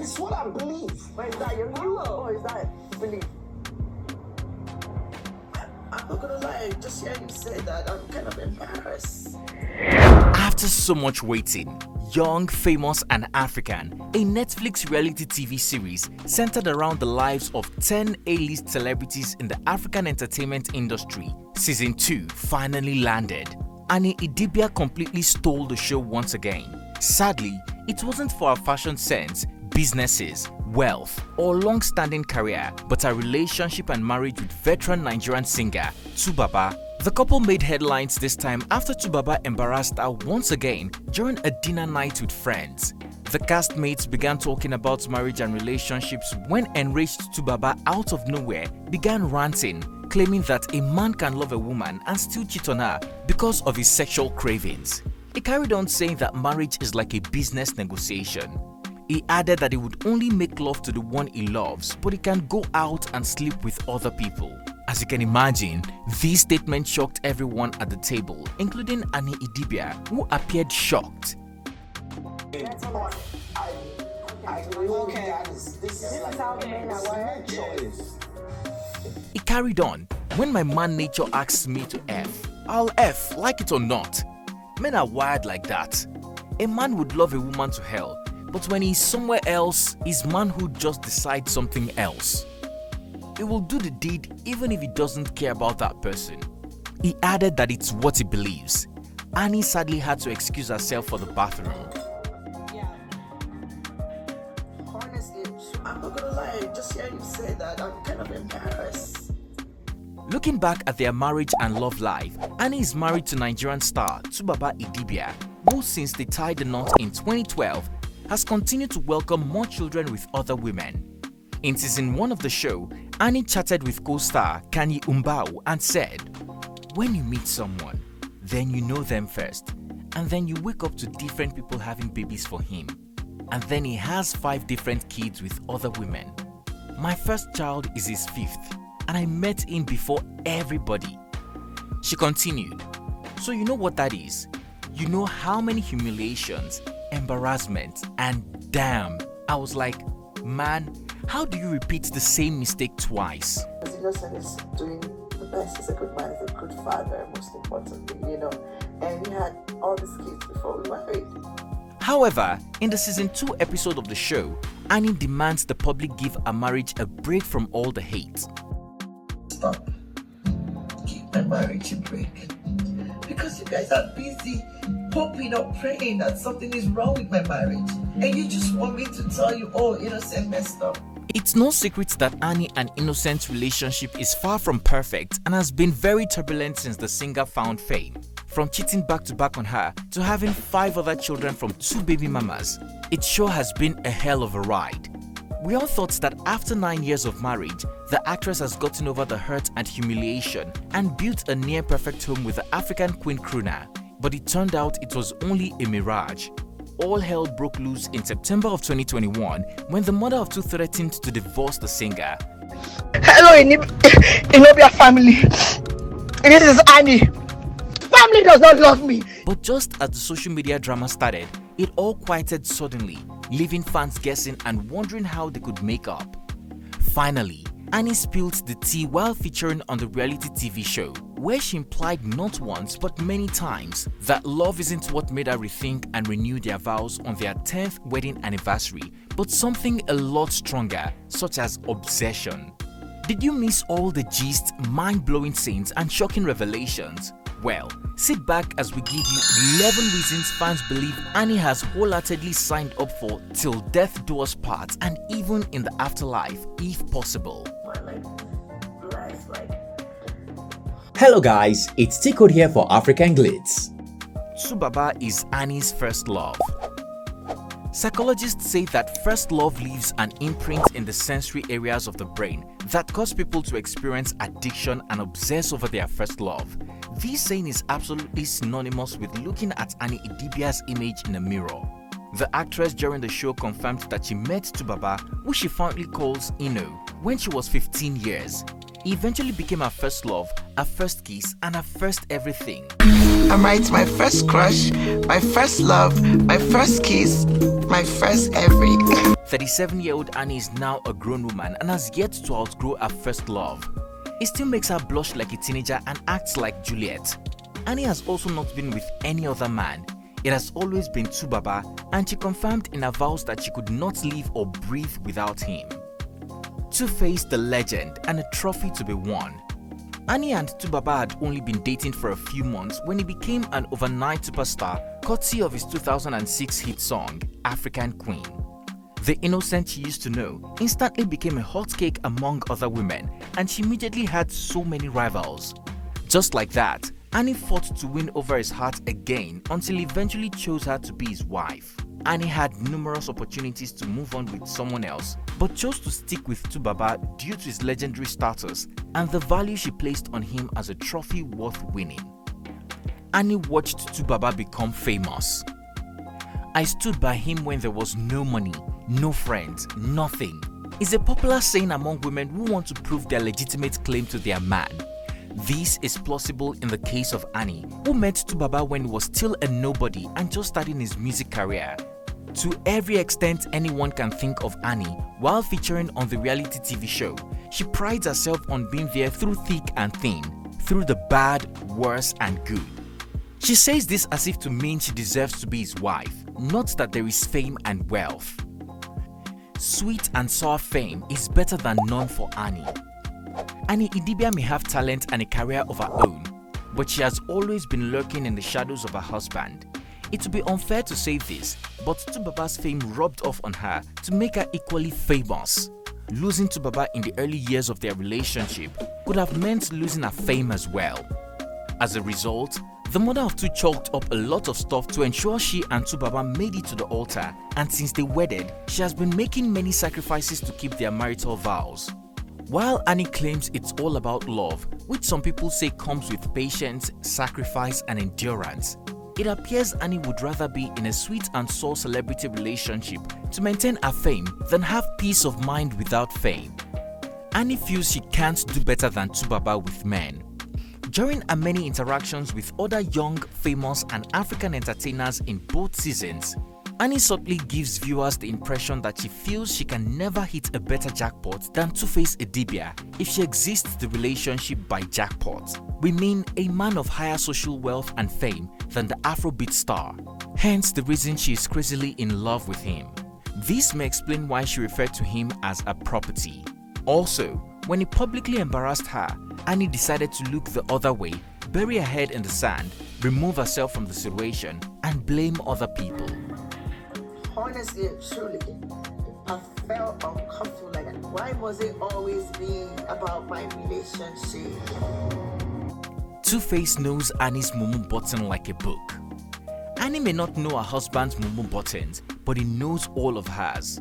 It's what I believe. Or is that your view? Or is that belief? I'm not gonna lie, just hearing you say that, I'm kind of embarrassed. After so much waiting, Young, Famous and African, a Netflix reality TV series centered around the lives of 10 A-list celebrities in the African entertainment industry, Season 2 finally landed. And Idibia completely stole the show once again. Sadly, it wasn't for her fashion sense, businesses, wealth, or long-standing career, but her relationship and marriage with veteran Nigerian singer Tubaba. The couple made headlines this time after Tubaba embarrassed her once again during a dinner night with friends. The castmates began talking about marriage and relationships when enraged Tubaba out of nowhere began ranting, claiming that a man can love a woman and still cheat on her because of his sexual cravings. He carried on saying that marriage is like a business negotiation. He added that he would only make love to the one he loves, but he can go out and sleep with other people. As you can imagine, this statement shocked everyone at the table, including Idibia, who appeared shocked. He carried on, "When my man nature asks me to F, I'll F, like it or not. Men are wired like that. A man would love a woman to hell, but when he's somewhere else, his manhood just decides something else. He will do the deed even if he doesn't care about that person." He added that it's what he believes. Annie sadly had to excuse herself for the bathroom. Honestly, I'm not gonna lie, just hearing you say that, I'm kind of embarrassed. Looking back at their marriage and love life, Annie is married to Nigerian star Tubaba Idibia, who since they tied the knot in 2012 has continued to welcome more children with other women. In season 1 of the show, Annie chatted with co-star Kanye Umbao and said, "When you meet someone, then you know them first, and then you wake up to different people having babies for him, and then he has 5 different kids with other women. My first child is his 5th, and I met him before everybody." She continued, "So you know what that is? You know how many humiliations, embarrassment, and damn." I was like, man, how do you repeat the same mistake twice? As innocent is doing the best, he's a good man, he's a good father, most importantly, and he had all these kids before we married. However, in the season 2 episode of the show, Annie demands the public give her marriage a break from all the hate. Stop. Give my marriage a break. Because you guys are busy hoping or praying that something is wrong with my marriage. And you just want me to tell you, oh, Innocent messed up. It's no secret that Annie and Innocent's relationship is far from perfect and has been very turbulent since the singer found fame. From cheating back to back on her to having 5 other children from 2 baby mamas, it sure has been a hell of a ride. We all thought that after 9 years of marriage, the actress has gotten over the hurt and humiliation and built a near-perfect home with the African queen crooner, but it turned out it was only a mirage. All hell broke loose in September of 2021 when the mother of 2 threatened to divorce the singer. Hello, Idibia family. This is Annie. Family does not love me. But just as the social media drama started, it all quieted suddenly, leaving fans guessing and wondering how they could make up. Finally, Annie spilled the tea while featuring on the reality TV show, where she implied not once but many times that love isn't what made her rethink and renew their vows on their 10th wedding anniversary, but something a lot stronger, such as obsession. Did you miss all the gist, mind-blowing scenes and shocking revelations? Well, sit back as we give you 11 reasons fans believe Annie has wholeheartedly signed up for till death do us part and even in the afterlife if possible. Hello guys, it's T-Code here for African Glitz. Tubaba is Annie's first love. Psychologists say that first love leaves an imprint in the sensory areas of the brain that cause people to experience addiction and obsess over their first love. This saying is absolutely synonymous with looking at Annie Idibia's image in a mirror. The actress during the show confirmed that she met Tubaba, who she fondly calls Ino, when she was 15 years. He eventually became her first love, her first kiss, and her first everything. I'm right, my first crush, my first love, my first kiss, my first every. 37-year-old Annie is now a grown woman and has yet to outgrow her first love. It still makes her blush like a teenager and acts like Juliet. Annie has also not been with any other man. It has always been Tubaba, and she confirmed in her vows that she could not live or breathe without him. Two-Face the legend and a trophy to be won. Annie and Tubaba had only been dating for a few months when he became an overnight superstar courtesy of his 2006 hit song, African Queen. The innocent she used to know instantly became a hot cake among other women, and she immediately had so many rivals. Just like that, Annie fought to win over his heart again until he eventually chose her to be his wife. Annie had numerous opportunities to move on with someone else, but chose to stick with Tubaba due to his legendary status and the value she placed on him as a trophy worth winning. Annie watched Tubaba become famous. "I stood by him when there was no money, no friends, nothing," is a popular saying among women who want to prove their legitimate claim to their man. This is plausible in the case of Annie, who met Tubaba when he was still a nobody and just starting his music career. To every extent anyone can think of Annie, while featuring on the reality TV show, she prides herself on being there through thick and thin, through the bad, worse and good. She says this as if to mean she deserves to be his wife, not that there is fame and wealth. Sweet and sour fame is better than none for Annie. Annie Idibia may have talent and a career of her own, but she has always been lurking in the shadows of her husband. It would be unfair to say this, but Tubaba's fame rubbed off on her to make her equally famous. Losing Tubaba in the early years of their relationship could have meant losing her fame as well. As a result, the mother of two chalked up a lot of stuff to ensure she and Tubaba made it to the altar, and since they wedded, she has been making many sacrifices to keep their marital vows. While Annie claims it's all about love, which some people say comes with patience, sacrifice and endurance, it appears Annie would rather be in a sweet and sour celebrity relationship to maintain her fame than have peace of mind without fame. Annie feels she can't do better than Tubaba with men. During her many interactions with other young, famous and African entertainers in both seasons, Annie subtly gives viewers the impression that she feels she can never hit a better jackpot than Two-Face Idibia if she exists the relationship by jackpot. We mean a man of higher social wealth and fame than the Afrobeat star, hence the reason she is crazily in love with him. This may explain why she referred to him as a property. Also, when he publicly embarrassed her, Annie decided to look the other way, bury her head in the sand, remove herself from the situation and blame other people. Honestly and truly, I felt uncomfortable. Like, why must it always be about my relationship? Two-Face knows Annie's mumu button like a book. Annie may not know her husband's mumu buttons, but he knows all of hers.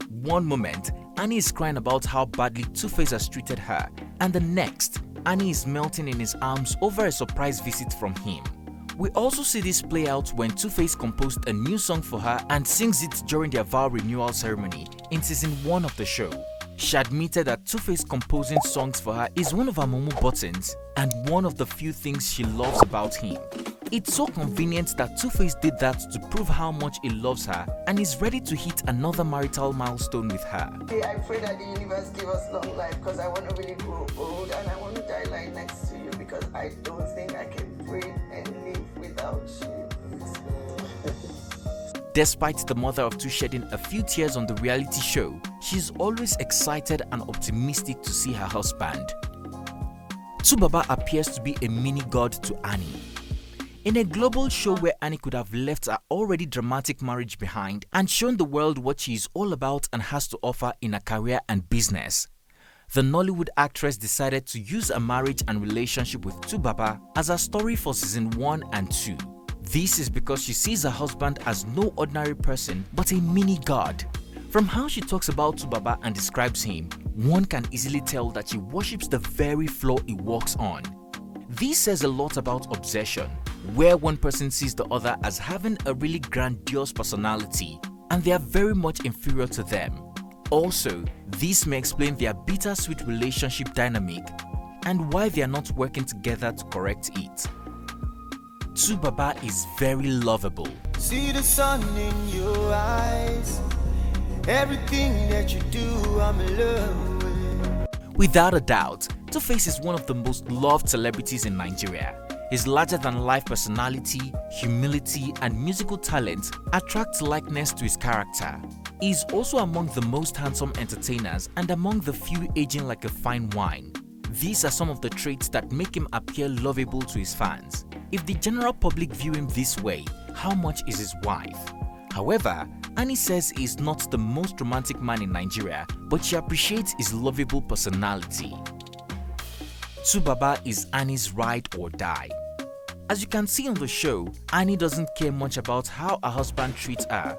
One moment, Annie is crying about how badly Two-Face has treated her, and the next, Annie is melting in his arms over a surprise visit from him. We also see this play out when Two-Face composed a new song for her and sings it during their vow renewal ceremony in season 1 of the show. She admitted that Two-Face composing songs for her is one of her mumu buttons and one of the few things she loves about him. It's so convenient that Two-Face did that to prove how much he loves her and is ready to hit another marital milestone with her. I pray that the universe give us long life because I want to really grow old and I want to die lying next to you because I don't think I can breathe and live without you. Despite the mother of two shedding a few tears on the reality show, she's always excited and optimistic to see her husband. Tubaba appears to be a mini god to Annie. In a global show where Annie could have left her already dramatic marriage behind and shown the world what she is all about and has to offer in her career and business, the Nollywood actress decided to use a marriage and relationship with Tubaba as her story for season 1 and 2. This is because she sees her husband as no ordinary person but a mini god. From how she talks about Tubaba and describes him, one can easily tell that she worships the very floor he walks on. This says a lot about obsession, where one person sees the other as having a really grandiose personality and they are very much inferior to them. Also, this may explain their bittersweet relationship dynamic and why they are not working together to correct it. Tubaba is very lovable. See the sun in your eyes. Everything that you do, I'm in love with. Without a doubt, Tuface is one of the most loved celebrities in Nigeria. His larger-than-life personality, humility, and musical talent attract likeness to his character. He is also among the most handsome entertainers and among the few aging like a fine wine. These are some of the traits that make him appear lovable to his fans. If the general public view him this way, how much is his wife? However, Annie says he is not the most romantic man in Nigeria, but she appreciates his lovable personality. Tubaba is Annie's ride or die. As you can see on the show, Annie doesn't care much about how her husband treats her.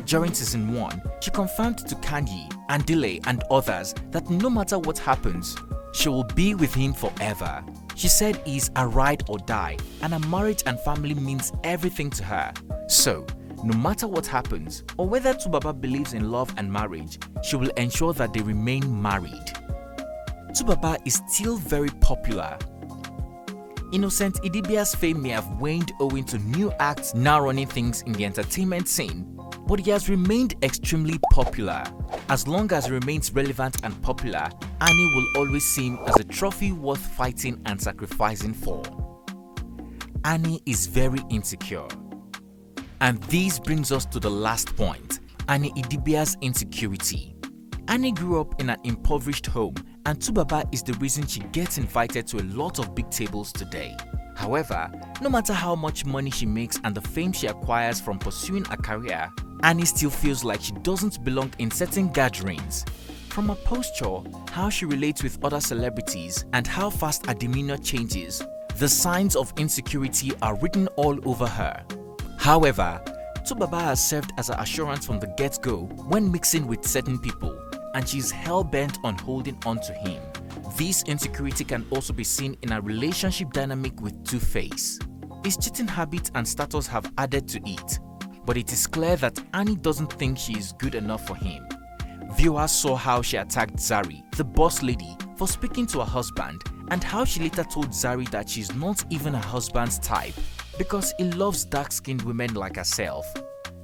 During season 1, she confirmed to Kanye, Andile and others that no matter what happens, she will be with him forever. She said he is a ride or die and her marriage and family means everything to her. So, no matter what happens or whether Tubaba believes in love and marriage, she will ensure that they remain married. Tubaba is still very popular. Innocent Idibia's fame may have waned owing to new acts now running things in the entertainment scene, but he has remained extremely popular. As long as he remains relevant and popular, Annie will always seem as a trophy worth fighting and sacrificing for. Annie is very insecure. And this brings us to the last point, Annie Idibia's insecurity. Annie grew up in an impoverished home and Tubaba is the reason she gets invited to a lot of big tables today. However, no matter how much money she makes and the fame she acquires from pursuing a career, Annie still feels like she doesn't belong in certain gatherings. From her posture, how she relates with other celebrities, and how fast her demeanor changes, the signs of insecurity are written all over her. However, Tubaba has served as an assurance from the get-go when mixing with certain people, and she's hell-bent on holding on to him. This insecurity can also be seen in a relationship dynamic with Tuface. His cheating habits and status have added to it, but it is clear that Annie doesn't think she is good enough for him. Viewers saw how she attacked Zari, the boss lady, for speaking to her husband, and how she later told Zari that she's not even her husband's type because he loves dark-skinned women like herself.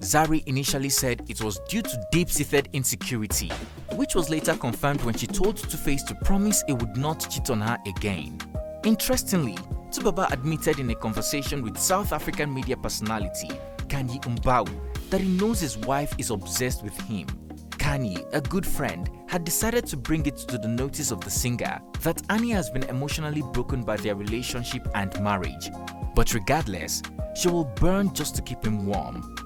Zari initially said it was due to deep-seated insecurity, which was later confirmed when she told Tuface to promise he would not cheat on her again. Interestingly, Tubaba admitted in a conversation with South African media personality Kanye Umbawu that he knows his wife is obsessed with him. Kanye, a good friend, had decided to bring it to the notice of the singer that Annie has been emotionally broken by their relationship and marriage. But regardless, she will burn just to keep him warm.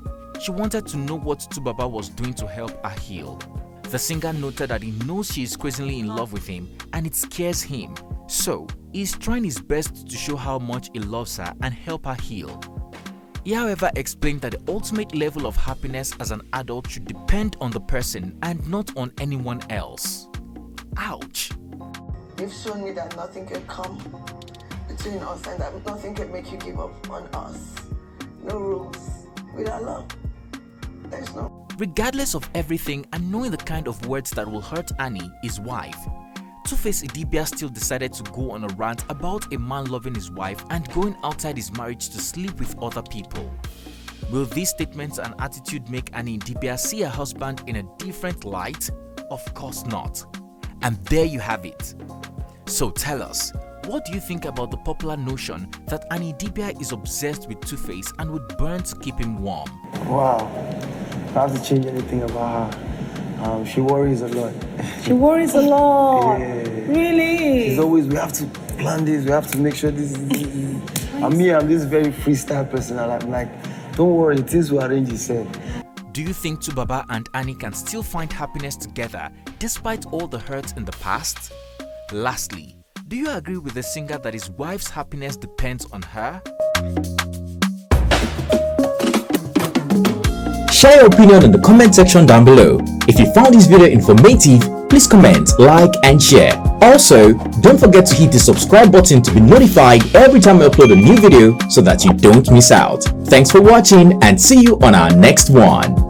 She wanted to know what Tubaba was doing to help her heal. The singer noted that he knows she is crazily in love with him and it scares him, so he is trying his best to show how much he loves her and help her heal. He however explained that the ultimate level of happiness as an adult should depend on the person and not on anyone else. Ouch! You've shown me that nothing can come between us and that nothing can make you give up on us. No rules. Without love, there's no. Regardless of everything and knowing the kind of words that will hurt Annie, his wife, Tuface Idibia still decided to go on a rant about a man loving his wife and going outside his marriage to sleep with other people. Will these statements and attitude make Annie Idibia see her husband in a different light? Of course not. And there you have it. So tell us, what do you think about the popular notion that Annie Idibia is obsessed with Tuface and would burn to keep him warm? Wow, if I have to change anything about her, she worries a lot. She worries a lot? Yeah. Really? She's always, we have to plan this, we have to make sure this is. I'm this very freestyle person, and I'm like, don't worry, things will arrange itself. Do you think Tubaba and Annie can still find happiness together despite all the hurt in the past? Lastly, do you agree with the singer that his wife's happiness depends on her? Share your opinion in the comment section down below. If you found this video informative, please comment, like and share. Also, don't forget to hit the subscribe button to be notified every time I upload a new video so that you don't miss out. Thanks for watching and see you on our next one.